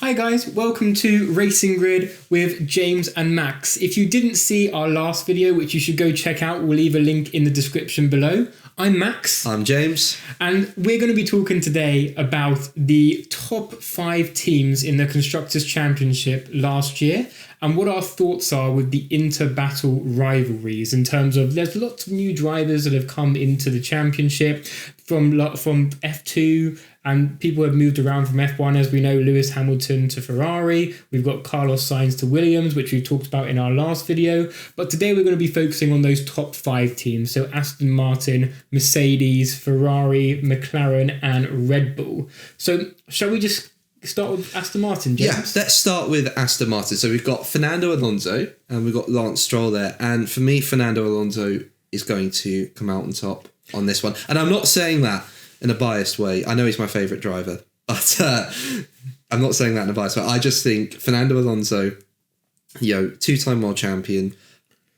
Hi guys, welcome to Racing Grid with James and Max. If you didn't see our last video, which you should go check out, we'll leave a link in the description below. I'm Max. I'm James. And we're going to be talking today about the top 5 teams in the Constructors' Championship last year and what our thoughts are with the inter-battle rivalries in terms of there's lots of new drivers that have come into the championship from F2 and people have moved around from F1, as we know, Lewis Hamilton to Ferrari. We've got Carlos Sainz to Williams, which we talked about in our last video. But today we're going to be focusing on those top 5 teams. So Aston Martin, Mercedes, Ferrari, McLaren and Red Bull. So shall we just start with Aston Martin, James? Yeah, let's start with Aston Martin. So we've got Fernando Alonso and we've got Lance Stroll there. And for me, Fernando Alonso is going to come out on top on this one. And I'm not saying that in a biased way. I know he's my favourite driver, but I'm not saying that in a biased way. I just think Fernando Alonso, 2-time world champion,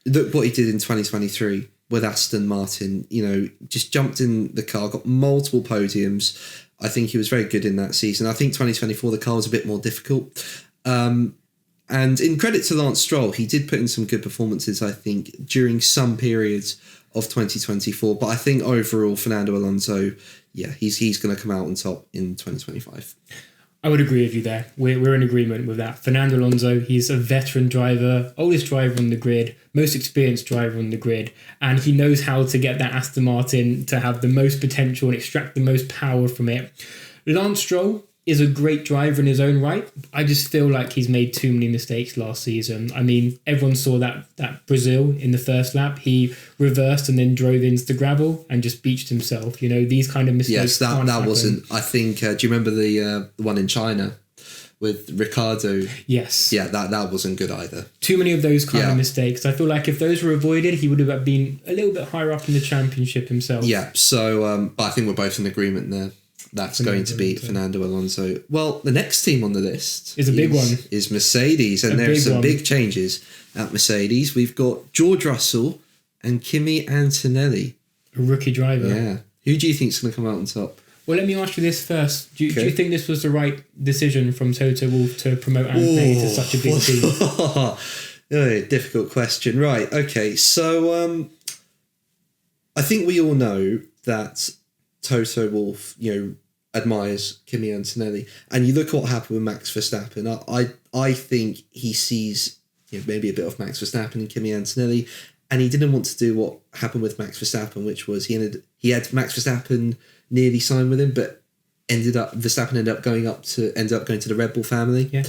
look what he did in 2023 with Aston Martin, just jumped in the car, got multiple podiums. I think he was very good in that season. I think 2024, the car was a bit more difficult. And in credit to Lance Stroll, he did put in some good performances, I think, during some periods of 2024. But I think overall, Fernando Alonso, he's going to come out on top in 2025. I would agree with you there. We're in agreement with that. Fernando Alonso, he's a veteran driver, oldest driver on the grid, most experienced driver on the grid, and he knows how to get that Aston Martin to have the most potential and extract the most power from it. Lance Stroll is a great driver in his own right. I just feel like he's made too many mistakes last season. I mean, everyone saw that Brazil in the first lap. He reversed and then drove into the gravel and just beached himself. These kind of mistakes. Yes, that wasn't. I think. Do you remember the one in China with Ricardo? Yes. Yeah, that wasn't good either. Too many of those kind of mistakes. I feel like if those were avoided, he would have been a little bit higher up in the championship himself. Yeah. So, but I think we're both in agreement there. That's going to be Fernando Alonso. Well, the next team on the list is a big one. Is Mercedes, and there's some big changes at Mercedes. We've got George Russell and Kimi Antonelli, a rookie driver. Yeah, who do you think is going to come out on top? Well, let me ask you this first. Do you think this was the right decision from Toto Wolff to promote Antonelli to such a big team? Difficult question. Right. Okay. So, I think we all know that Toto Wolff, admires Kimi Antonelli, and you look at what happened with Max Verstappen. I think he sees maybe a bit of Max Verstappen and Kimi Antonelli, and he didn't want to do what happened with Max Verstappen, which was he had Max Verstappen nearly signed with him, but Verstappen ended up going to the Red Bull family. Yeah.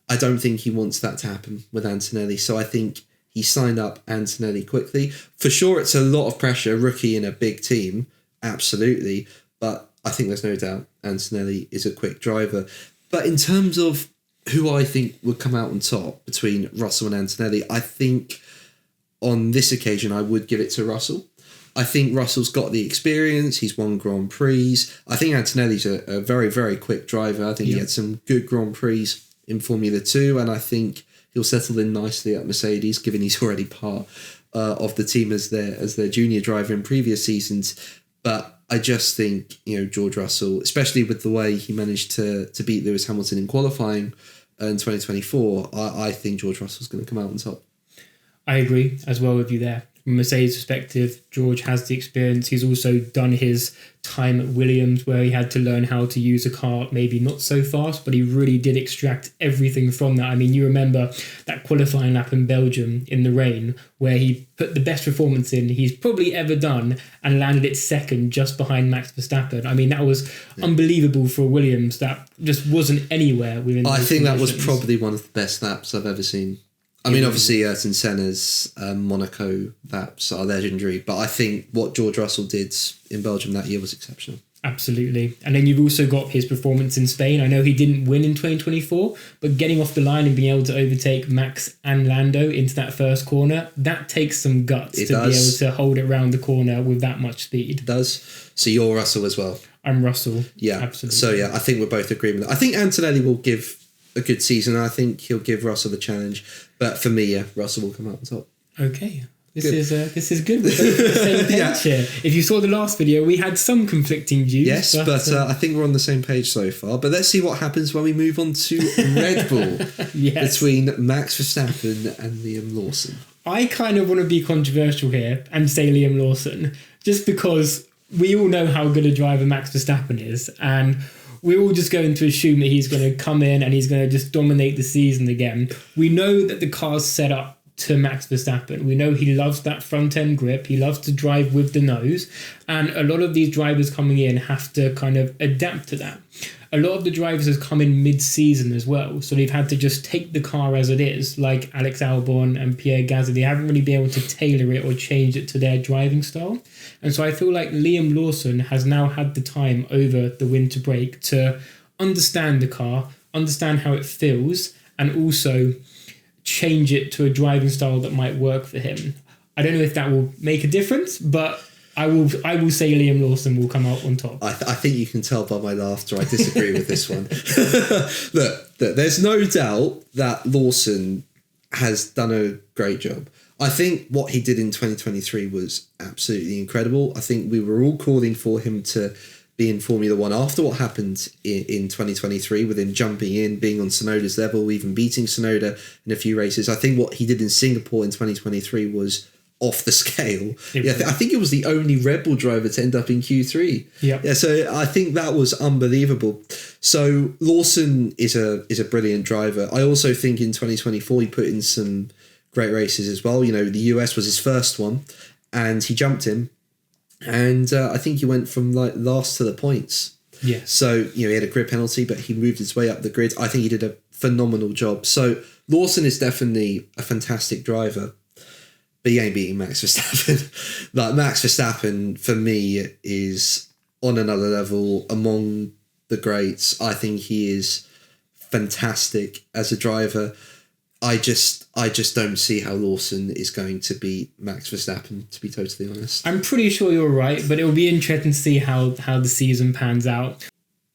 I don't think he wants that to happen with Antonelli, so I think he signed up Antonelli quickly. For sure, it's a lot of pressure, rookie in a big team. Absolutely, but I think there's no doubt Antonelli is a quick driver. But in terms of who I think would come out on top between Russell and Antonelli, I think on this occasion I would give it to Russell. I think Russell's got the experience, he's won Grand Prix. I think Antonelli's a very, very quick driver. I think he had some good Grand Prix in Formula 2, and I think he'll settle in nicely at Mercedes, given he's already part of the team as their junior driver in previous seasons. But I just think, George Russell, especially with the way he managed to beat Lewis Hamilton in qualifying in 2024, I think George Russell's going to come out on top. I agree as well with you there. From Mercedes' perspective, George has the experience. He's also done his time at Williams where he had to learn how to use a car, maybe not so fast, but he really did extract everything from that. I mean, you remember that qualifying lap in Belgium in the rain where he put the best performance in he's probably ever done and landed it second just behind Max Verstappen. I mean, that was unbelievable for Williams. That just wasn't anywhere within I think conditions. That was probably one of the best laps I've ever seen. I mean, obviously, Ayrton Senna's Monaco laps are legendary, but I think what George Russell did in Belgium that year was exceptional. Absolutely. And then you've also got his performance in Spain. I know he didn't win in 2024, but getting off the line and being able to overtake Max and Lando into that first corner, that takes some guts be able to hold it round the corner with that much speed. It does. So you're Russell as well? I'm Russell. Yeah. Absolutely. So, I think we're both agreeing with that. I think Antonelli will give a good season. I think he'll give Russell the challenge. But for me, Russell will come out on top. Okay. This is good. We're on the same page here. If you saw the last video, we had some conflicting views. Yes, but I think we're on the same page so far. But let's see what happens when we move on to Red Bull between Max Verstappen and Liam Lawson. I kind of want to be controversial here and say Liam Lawson, just because we all know how good a driver Max Verstappen is, and we're all just going to assume that he's going to come in and he's going to just dominate the season again. We know that the car's set up to Max Verstappen. We know he loves that front end grip. He loves to drive with the nose. And a lot of these drivers coming in have to kind of adapt to that. A lot of the drivers have come in mid-season as well. So they've had to just take the car as it is, like Alex Albon and Pierre Gasly. They haven't really been able to tailor it or change it to their driving style. And so I feel like Liam Lawson has now had the time over the winter break to understand the car, understand how it feels, and also change it to a driving style that might work for him. I don't know if that will make a difference, but I will say Liam Lawson will come out on top. I think you can tell by my laughter I disagree with this one. Look, there's no doubt that Lawson has done a great job. I think what he did in 2023 was absolutely incredible. I think we were all calling for him to be in Formula One after what happened in 2023 with him jumping in, being on Tsunoda's level, even beating Tsunoda in a few races. I think what he did in Singapore in 2023 was off the scale. I think it was the only Red Bull driver to end up in Q3. So I think that was unbelievable. So Lawson is a brilliant driver. I also think in 2024 he put in some great races as well. You know, the US was his first one and he jumped him. And I think he went from like last to the points. Yeah. So, you know, he had a grid penalty, but he moved his way up the grid. I think he did a phenomenal job. So Lawson is definitely a fantastic driver, but he ain't beating Max Verstappen. Like Max Verstappen, for me, is on another level among the greats. I think he is fantastic as a driver. I just don't see how Lawson is going to beat Max Verstappen, to be totally honest. I'm pretty sure you're right, but it will be interesting to see how the season pans out.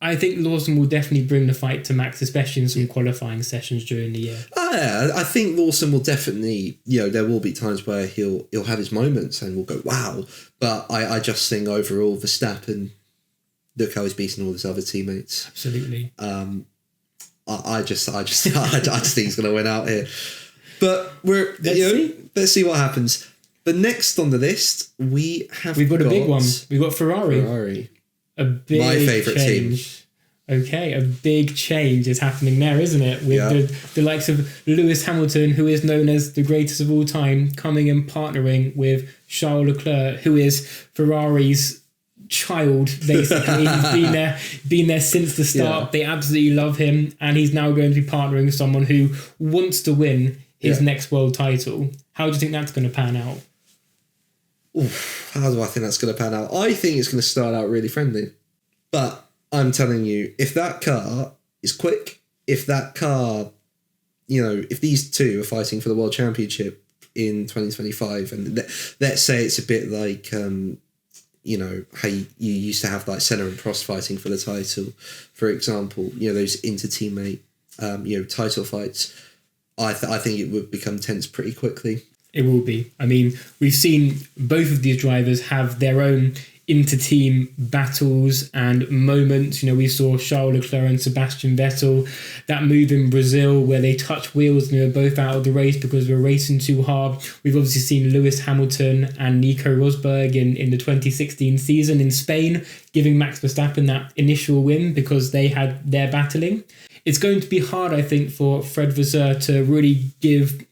I think Lawson will definitely bring the fight to Max, especially in some qualifying sessions during the year. Yeah, I think Lawson will definitely, you know, there will be times where he'll have his moments and we'll go, wow. But I just think overall, Verstappen, look how he's beating all his other teammates. Absolutely. I just think he's going to win out here. But let's see what happens. But next on the list, we've got a big one. We've got Ferrari. A big my favourite team. Okay, a big change is happening there, isn't it? With the likes of Lewis Hamilton, who is known as the greatest of all time, coming and partnering with Charles Leclerc, who is Ferrari's child, basically. He's been there since the start. Yeah. They absolutely love him, and he's now going to be partnering with someone who wants to win his next world title. How do you think that's going to pan out? Oof, how do I think that's going to pan out? I think it's going to start out really friendly, but I'm telling you, if that car is quick, if that car, you know, if these two are fighting for the world championship in 2025, and let's say it's a bit like you know, how you used to have like Senna and Prost fighting for the title, for example, you know, those inter-teammate, you know, title fights, I think it would become tense pretty quickly. It will be. I mean, we've seen both of these drivers have their own inter-team battles and moments. You know, we saw Charles Leclerc and Sebastian Vettel, that move in Brazil where they touched wheels and they were both out of the race because they were racing too hard. We've obviously seen Lewis Hamilton and Nico Rosberg in the 2016 season in Spain, giving Max Verstappen that initial win because they had their battling. It's going to be hard, I think, for Fred Vasseur to really give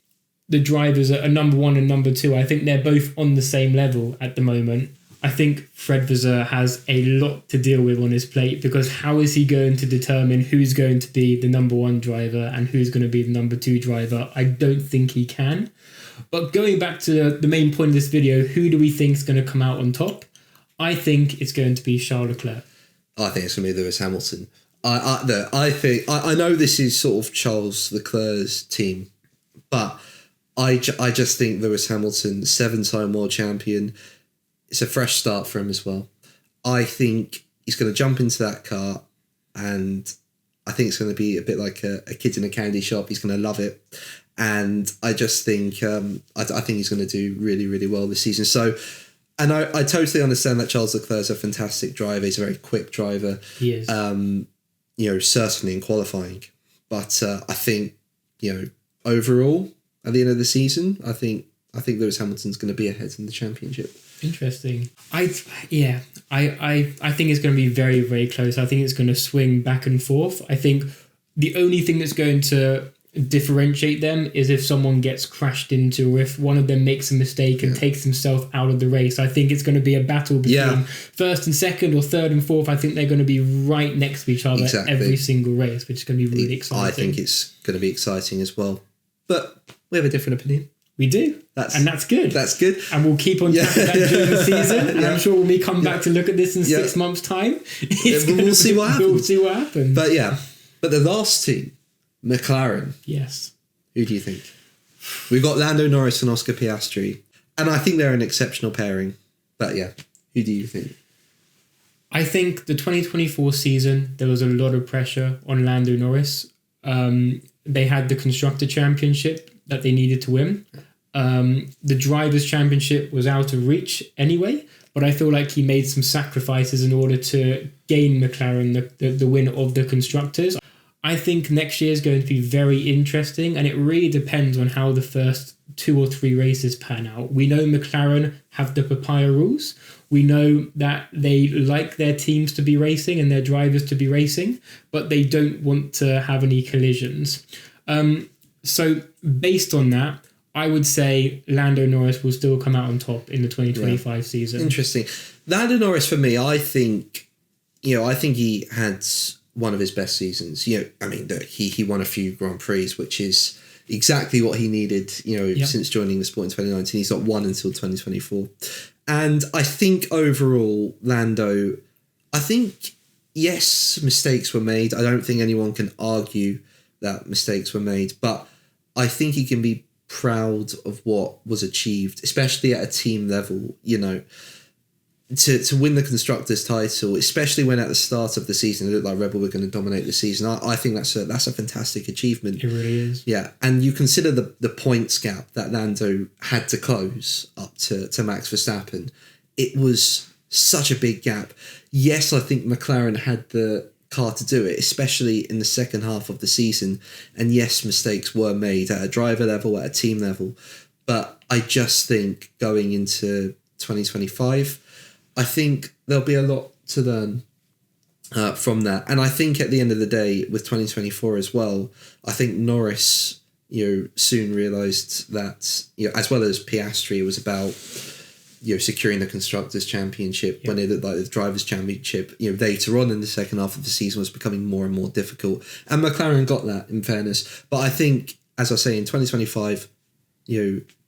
the drivers a number one and number two. I think they're both on the same level at the moment. I think Fred Vasseur has a lot to deal with on his plate, because how is he going to determine who's going to be the number one driver and who's going to be the number two driver? I don't think he can. But going back to the main point of this video, who do we think is going to come out on top? I think it's going to be Charles Leclerc. I think it's going to be Lewis Hamilton. I know this is sort of Charles Leclerc's team, but I just think Lewis Hamilton, 7-time world champion, it's a fresh start for him as well. I think he's going to jump into that car and I think it's going to be a bit like a kid in a candy shop. He's going to love it. And I just think, I think he's going to do really, really well this season. So, and I totally understand that Charles Leclerc is a fantastic driver. He's a very quick driver. He is. Certainly in qualifying. But I think, overall, at the end of the season, I think Lewis Hamilton's going to be ahead in the championship. Interesting. I think it's going to be very, very close. I think it's going to swing back and forth. I think the only thing that's going to differentiate them is if someone gets crashed into, or if one of them makes a mistake and takes himself out of the race. I think it's going to be a battle between first and second, or third and fourth. I think they're going to be right next to each other every single race, which is going to be really exciting. I think it's going to be exciting as well. But we have a different opinion. We do. And that's good. That's good. And we'll keep on tracking that during the season. And I'm sure when we come back to look at this in 6 months' time, we'll see what happens. We'll see what happens. But the last team, McLaren. Yes. Who do you think? We've got Lando Norris and Oscar Piastri. And I think they're an exceptional pairing. But who do you think? I think the 2024 season, there was a lot of pressure on Lando Norris. They had the Constructor Championship that they needed to win. The Drivers' Championship was out of reach anyway, but I feel like he made some sacrifices in order to gain McLaren the win of the Constructors. I think next year is going to be very interesting, and it really depends on how the first 2 or 3 races pan out. We know McLaren have the papaya rules. We know that they like their teams to be racing and their drivers to be racing, but they don't want to have any collisions. So based on that, I would say Lando Norris will still come out on top in the 2025 season. Interesting. Lando Norris, for me, I think he had one of his best seasons. He won a few Grand Prix, which is exactly what he needed, since joining the sport in 2019. He's not won until 2024. And I think overall, Lando, yes, mistakes were made. I don't think anyone can argue that mistakes were made, but I think he can be proud of what was achieved, especially at a team level, to win the Constructors' title, especially when at the start of the season it looked like Red Bull were going to dominate the season. I think that's a fantastic achievement. It really is. Yeah, and you consider the points gap that Lando had to close up to Max Verstappen. It was such a big gap. Yes, I think McLaren had the car to do it, especially in the second half of the season. And yes, mistakes were made at a driver level, at a team level. But I just think going into 2025, I think there'll be a lot to learn from that. And I think at the end of the day, with 2024 as well, I think Norris, soon realised that, as well as Piastri, it was about, securing the Constructors' Championship when it looked like the Drivers' Championship, later on in the second half of the season was becoming more and more difficult. And McLaren got that, in fairness. But I think, as I say, in 2025,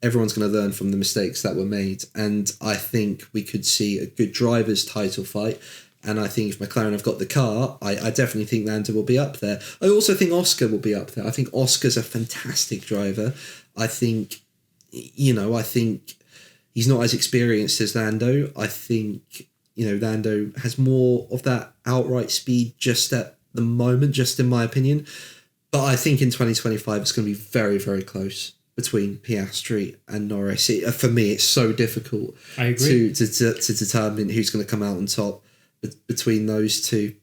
everyone's going to learn from the mistakes that were made. And I think we could see a good drivers' title fight. And I think if McLaren have got the car, I definitely think Lando will be up there. I also think Oscar will be up there. I think Oscar's a fantastic driver. I think he's not as experienced as Lando. I think, Lando has more of that outright speed just at the moment, just in my opinion. But I think in 2025, it's going to be very, very close between Piastri and Norris. For me, it's so difficult to determine who's going to come out on top between those two.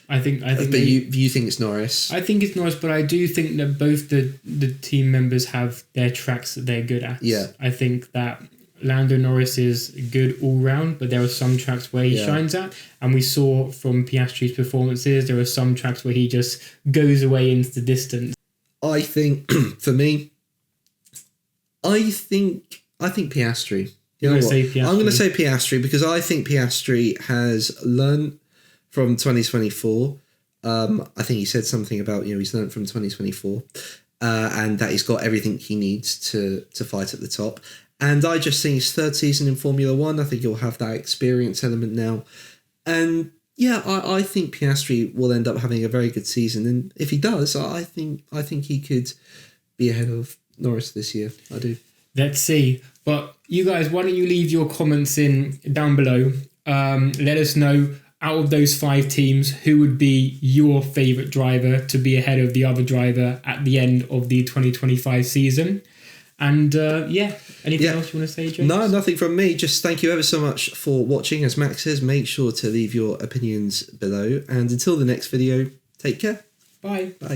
But you think it's Norris? I think it's Norris, but I do think that both the team members have their tracks that they're good at. Yeah. I think that Lando Norris is good all round, but there are some tracks where he shines at, and we saw from Piastri's performances, there are some tracks where he just goes away into the distance. I think, for me, I think Piastri. I'm going to say Piastri because I think Piastri has learned from 2024. I think he said something about, he's learned from 2024 and that he's got everything he needs to fight at the top. And I just think his third season in Formula One, I think he'll have that experience element now. And I think Piastri will end up having a very good season. And if he does, I think he could be ahead of Norris this year. I do. Let's see. But you guys, why don't you leave your comments in down below? Let us know out of those 5 teams, who would be your favourite driver to be ahead of the other driver at the end of the 2025 season? And anything else you want to say, James? No, nothing from me. Just thank you ever so much for watching. As Max says, make sure to leave your opinions below. And until the next video, take care. Bye. Bye.